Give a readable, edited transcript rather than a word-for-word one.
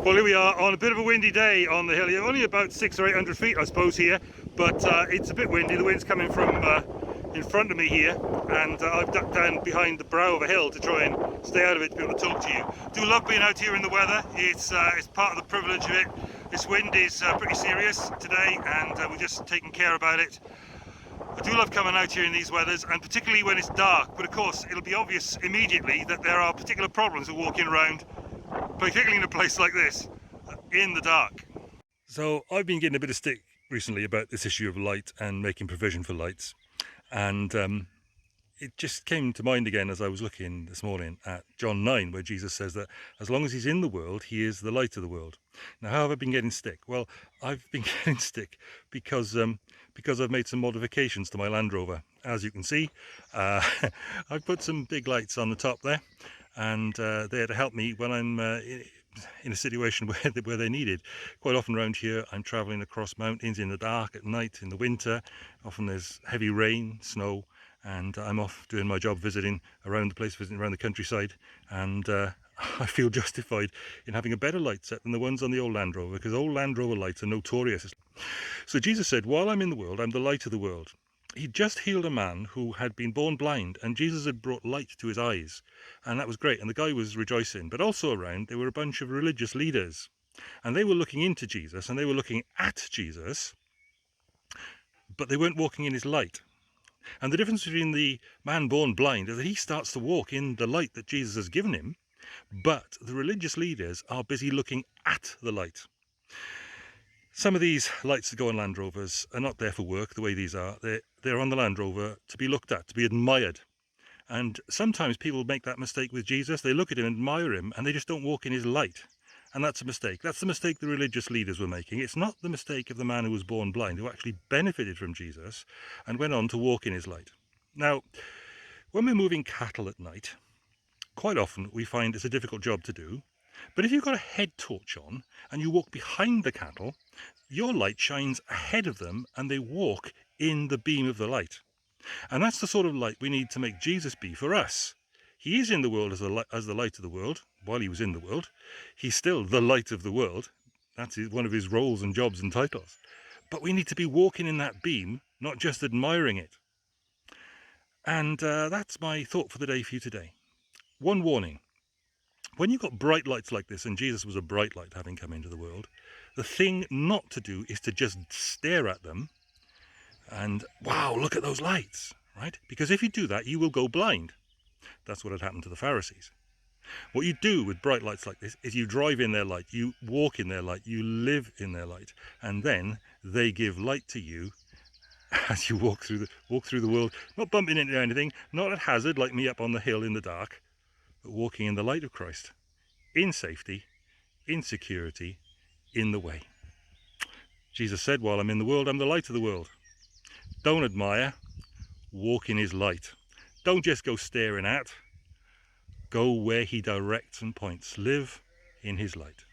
Well, here we are on a bit of a windy day on the hill. You're only about 600 or 800 feet, I suppose, here, but it's a bit windy. The wind's coming from in front of me here, and I've ducked down behind the brow of a hill to try and stay out of it to be able to talk to you. Do love being out here in the weather. It's part of the privilege of it. This wind is pretty serious today, and we're just taking care about it. I do love coming out here in these weathers, and particularly when it's dark, but of course it'll be obvious immediately that there are particular problems with walking around, particularly in a place like this, in the dark. So I've been getting a bit of stick recently about this issue of light and making provision for lights, and it just came to mind again as I was looking this morning at John 9, where Jesus says that as long as he's in the world, he is the light of the world. Now, how have I been getting stick? Well, I've been getting stick because I've made some modifications to my Land Rover. As you can see, I've put some big lights on the top there, and they're to help me when I'm in a situation where they're needed. Quite often around here I'm travelling across mountains in the dark at night, in the winter. Often there's heavy rain, snow, and I'm off doing my job, visiting around the place, visiting around the countryside, and I feel justified in having a better light set than the ones on the old Land Rover, because old Land Rover lights are notorious. So Jesus said, while I'm in the world, I'm the light of the world. He just healed a man who had been born blind, and Jesus had brought light to his eyes, and that was great, and the guy was rejoicing. But also around there were a bunch of religious leaders, and they were looking into Jesus, and they were looking at Jesus, but they weren't walking in his light. And the difference between the man born blind is that he starts to walk in the light that Jesus has given him, but the religious leaders are busy looking at the light. Some of these lights that go on Land Rovers are not there for work the way these are. They're on the Land Rover to be looked at, to be admired. And sometimes people make that mistake with Jesus. They look at him, admire him, and they just don't walk in his light. And that's a mistake. That's the mistake the religious leaders were making. It's not the mistake of the man who was born blind, who actually benefited from Jesus and went on to walk in his light. Now, when we're moving cattle at night, quite often we find it's a difficult job to do. But if you've got a head torch on and you walk behind the cattle, your light shines ahead of them and they walk in the beam of the light. And that's the sort of light we need to make Jesus be for us. He is in the world as the light of the world. While he was in the world, he's still the light of the world. That's one of his roles and jobs and titles. But we need to be walking in that beam, not just admiring it. And that's my thought for the day for you today. One warning. When you've got bright lights like this, and Jesus was a bright light having come into the world, the thing not to do is to just stare at them and, wow, look at those lights, right? Because if you do that, you will go blind. That's what had happened to the Pharisees. What you do with bright lights like this is you drive in their light, you walk in their light, you live in their light, and then they give light to you as you walk through the world, not bumping into anything, not at hazard like me up on the hill in the dark, but walking in the light of Christ, in safety, in security, in the way. Jesus said, while I'm in the world, I'm the light of the world. Don't admire, walk in his light. Don't just go staring at, go where he directs and points. Live in his light.